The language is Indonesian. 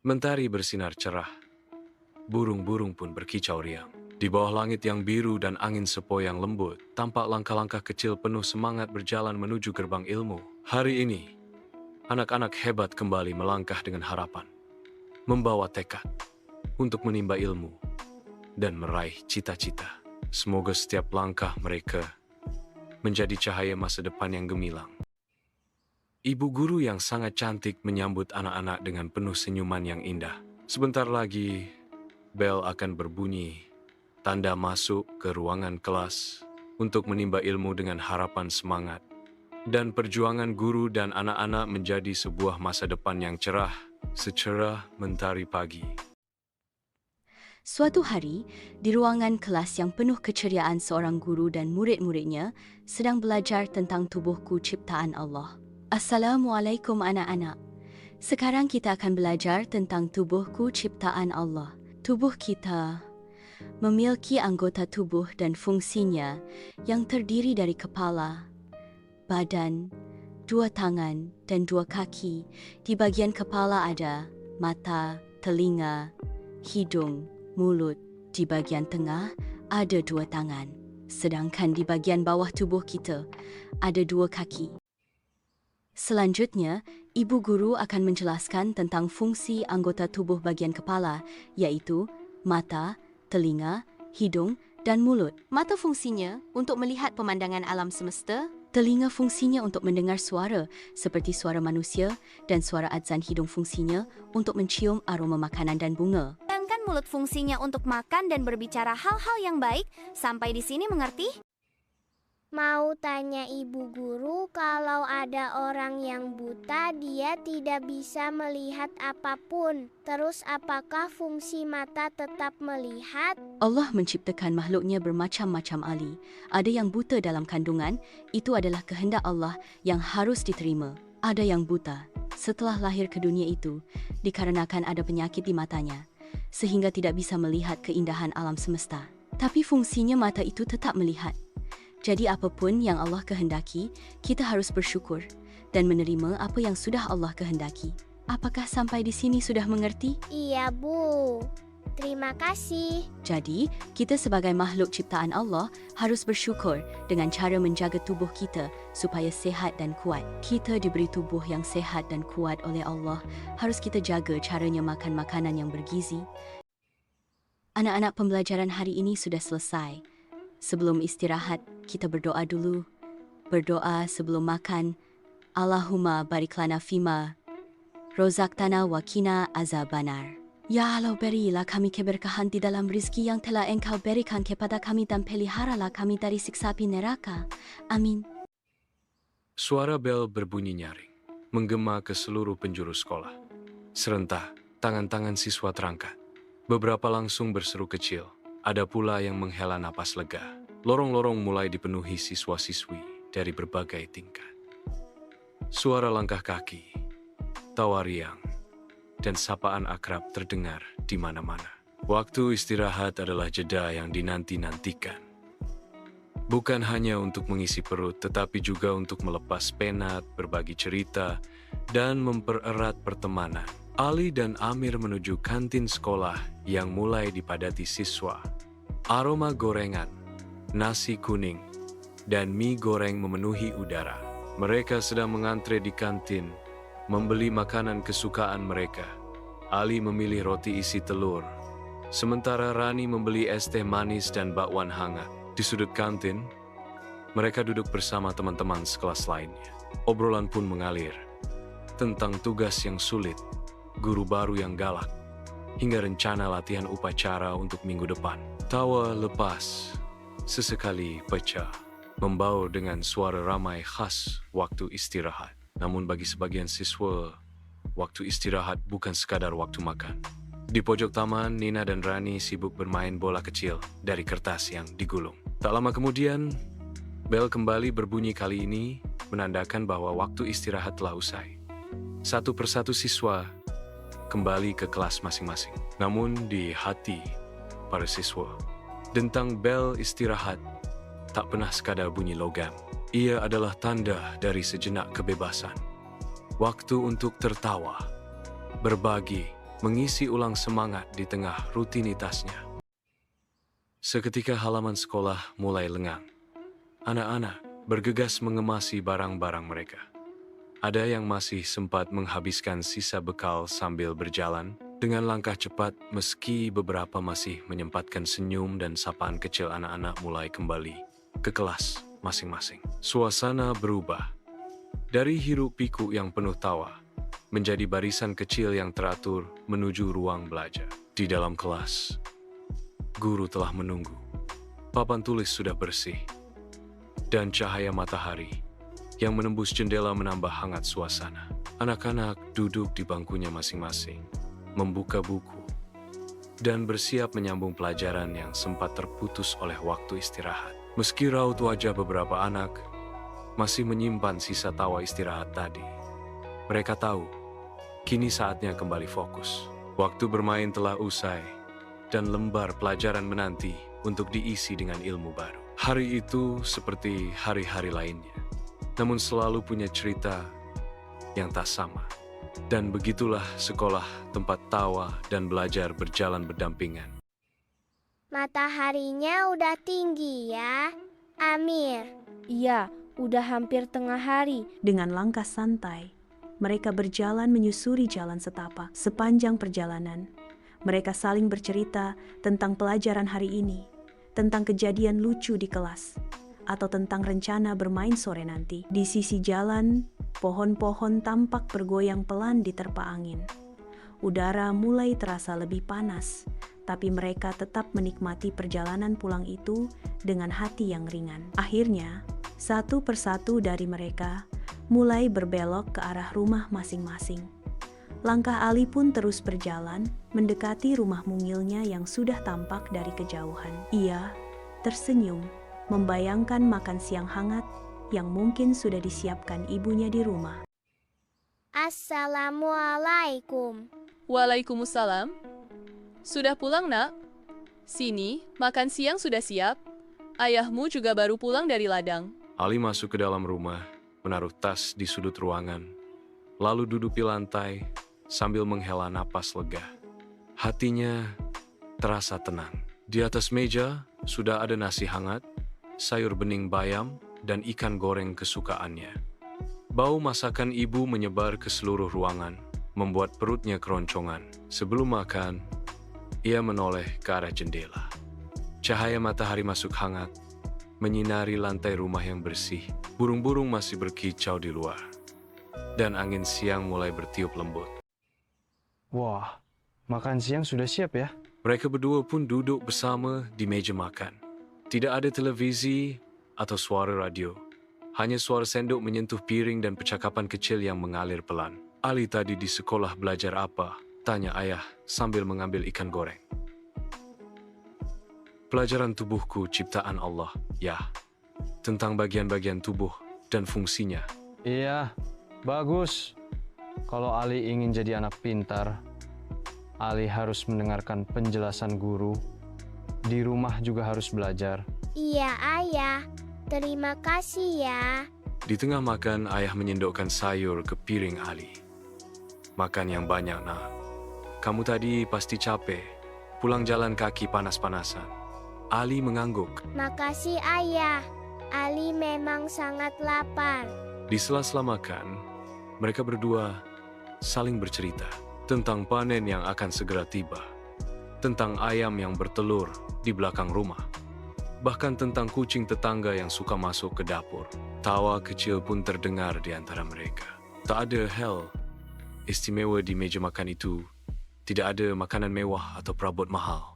Mentari bersinar cerah, burung-burung pun berkicau riang. Di bawah langit yang biru dan angin sepoi yang lembut, tampak langkah-langkah kecil penuh semangat berjalan menuju gerbang ilmu. Hari ini, anak-anak hebat kembali melangkah dengan harapan, membawa tekad untuk menimba ilmu dan meraih cita-cita. Semoga setiap langkah mereka menjadi cahaya masa depan yang gemilang. Ibu guru yang sangat cantik menyambut anak-anak dengan penuh senyuman yang indah. Sebentar lagi, bel akan berbunyi, tanda masuk ke ruangan kelas untuk menimba ilmu dengan harapan semangat. Dan perjuangan guru dan anak-anak menjadi sebuah masa depan yang cerah, secerah mentari pagi. Suatu hari, di ruangan kelas yang penuh keceriaan seorang guru dan murid-muridnya sedang belajar tentang tubuhku ciptaan Allah. Assalamualaikum anak-anak. Sekarang kita akan belajar tentang tubuhku ciptaan Allah. Tubuh kita memiliki anggota tubuh dan fungsinya yang terdiri dari kepala, badan, 2 tangan, dan 2 kaki. Di bagian kepala ada mata, telinga, hidung, mulut. Di bagian tengah ada 2 tangan. Sedangkan di bagian bawah tubuh kita ada 2 kaki. Selanjutnya, ibu guru akan menjelaskan tentang fungsi anggota tubuh bagian kepala, yaitu mata, telinga, hidung, dan mulut. Mata fungsinya untuk melihat pemandangan alam semesta. Telinga fungsinya untuk mendengar suara seperti suara manusia, dan suara azan. Hidung fungsinya untuk mencium aroma makanan dan bunga. Sedangkan mulut fungsinya untuk makan dan berbicara hal-hal yang baik. Sampai di sini mengerti? Mau tanya ibu guru, kalau ada orang yang buta, dia tidak bisa melihat apapun. Terus apakah fungsi mata tetap melihat? Allah menciptakan makhluknya bermacam-macam ahli. Ada yang buta dalam kandungan, itu adalah kehendak Allah yang harus diterima. Ada yang buta setelah lahir ke dunia itu, dikarenakan ada penyakit di matanya, sehingga tidak bisa melihat keindahan alam semesta. Tapi fungsinya mata itu tetap melihat. Jadi apapun yang Allah kehendaki, kita harus bersyukur dan menerima apa yang sudah Allah kehendaki. Apakah sampai di sini sudah mengerti? Iya, Bu. Terima kasih. Jadi, kita sebagai makhluk ciptaan Allah harus bersyukur dengan cara menjaga tubuh kita supaya sehat dan kuat. Kita diberi tubuh yang sehat dan kuat oleh Allah. Harus kita jaga caranya makan makanan yang bergizi. Anak-anak, pembelajaran hari ini sudah selesai. Sebelum istirahat, kita berdoa dulu. Berdoa sebelum makan. Allahumma barik lana fima rozaqtana wa qina azabannar. Ya Allah, berilah kami keberkahan di dalam rezeki yang telah Engkau berikan kepada kami dan peliharalah kami dari siksa api neraka. Amin. Suara bel berbunyi nyaring, menggema ke seluruh penjuru sekolah. Serentak, tangan-tangan siswa terangkat. Beberapa langsung berseru kecil. Ada pula yang menghela napas lega. Lorong-lorong mulai dipenuhi siswa-siswi dari berbagai tingkat. Suara langkah kaki, tawa riang, dan sapaan akrab terdengar di mana-mana. Waktu istirahat adalah jeda yang dinanti-nantikan. Bukan hanya untuk mengisi perut, tetapi juga untuk melepas penat, berbagi cerita, dan mempererat pertemanan. Ali dan Amir menuju kantin sekolah yang mulai dipadati siswa. Aroma gorengan, nasi kuning, dan mie goreng memenuhi udara. Mereka sedang mengantre di kantin, membeli makanan kesukaan mereka. Ali memilih roti isi telur, sementara Rani membeli es teh manis dan bakwan hangat. Di sudut kantin, mereka duduk bersama teman-teman sekelas lainnya. Obrolan pun mengalir tentang tugas yang sulit, guru baru yang galak, hingga rencana latihan upacara untuk minggu depan. Tawa lepas, sesekali pecah, membaur dengan suara ramai khas waktu istirahat. Namun bagi sebagian siswa, waktu istirahat bukan sekadar waktu makan. Di pojok taman, Nina dan Rani sibuk bermain bola kecil dari kertas yang digulung. Tak lama kemudian, bel kembali berbunyi, kali ini menandakan bahwa waktu istirahat telah usai. Satu persatu siswa kembali ke kelas masing-masing. Namun di hati para siswa, dentang bel istirahat tak pernah sekadar bunyi logam. Ia adalah tanda dari sejenak kebebasan. Waktu untuk tertawa, berbagi, mengisi ulang semangat di tengah rutinitasnya. Seketika halaman sekolah mulai lengang. Anak-anak bergegas mengemasi barang-barang mereka. Ada yang masih sempat menghabiskan sisa bekal sambil berjalan dengan langkah cepat, meski beberapa masih menyempatkan senyum dan sapaan kecil. Anak-anak mulai kembali ke kelas masing-masing. Suasana berubah dari hiruk pikuk yang penuh tawa menjadi barisan kecil yang teratur menuju ruang belajar. Di dalam kelas, guru telah menunggu. Papan tulis sudah bersih, dan cahaya matahari yang menembus jendela menambah hangat suasana. Anak-anak duduk di bangkunya masing-masing, membuka buku, dan bersiap menyambung pelajaran yang sempat terputus oleh waktu istirahat. Meski raut wajah beberapa anak masih menyimpan sisa tawa istirahat tadi, mereka tahu kini saatnya kembali fokus. Waktu bermain telah usai, dan lembar pelajaran menanti untuk diisi dengan ilmu baru. Hari itu seperti hari-hari lainnya, namun selalu punya cerita yang tak sama. Dan begitulah sekolah, tempat tawa dan belajar berjalan berdampingan. Mataharinya udah tinggi ya, Amir. Iya, udah hampir tengah hari. Dengan langkah santai, mereka berjalan menyusuri jalan setapak. Sepanjang perjalanan, mereka saling bercerita tentang pelajaran hari ini, tentang kejadian lucu di kelas, atau tentang rencana bermain sore nanti. Di sisi jalan, pohon-pohon tampak bergoyang pelan diterpa angin. Udara mulai terasa lebih panas, tapi mereka tetap menikmati perjalanan pulang itu dengan hati yang ringan. Akhirnya, satu persatu dari mereka mulai berbelok ke arah rumah masing-masing. Langkah Ali pun terus berjalan, mendekati rumah mungilnya yang sudah tampak dari kejauhan. Ia tersenyum, membayangkan makan siang hangat yang mungkin sudah disiapkan ibunya di rumah. Assalamualaikum. Waalaikumsalam. Sudah pulang, Nak? Sini, makan siang sudah siap. Ayahmu juga baru pulang dari ladang. Ali masuk ke dalam rumah, menaruh tas di sudut ruangan, lalu duduk di lantai sambil menghela napas lega. Hatinya terasa tenang. Di atas meja sudah ada nasi hangat, sayur bening bayam, dan ikan goreng kesukaannya. Bau masakan ibu menyebar ke seluruh ruangan, membuat perutnya keroncongan. Sebelum makan, ia menoleh ke arah jendela. Cahaya matahari masuk hangat, menyinari lantai rumah yang bersih. Burung-burung masih berkicau di luar, dan angin siang mulai bertiup lembut. Wah, makan siang sudah siap ya? Mereka berdua pun duduk bersama di meja makan. Tidak ada televisi atau suara radio. Hanya suara sendok menyentuh piring dan percakapan kecil yang mengalir pelan. Ali tadi di sekolah belajar apa? Tanya ayah sambil mengambil ikan goreng. Pelajaran tubuhku ciptaan Allah, ya. Tentang bagian-bagian tubuh dan fungsinya. Iya, bagus. Kalau Ali ingin jadi anak pintar, Ali harus mendengarkan penjelasan guru. Di rumah juga harus belajar. Iya, Ayah. Terima kasih ya. Di tengah makan, ayah menyendokkan sayur ke piring Ali. Makan yang banyak, Nak. Kamu tadi pasti capek. Pulang jalan kaki panas-panasan. Ali mengangguk. Makasih, Ayah. Ali memang sangat lapar. Di sela-sela makan, mereka berdua saling bercerita tentang panen yang akan segera tiba, tentang ayam yang bertelur di belakang rumah, bahkan tentang kucing tetangga yang suka masuk ke dapur. Tawa kecil pun terdengar di antara mereka. Tak ada hal istimewa di meja makan itu. Tidak ada makanan mewah atau perabot mahal.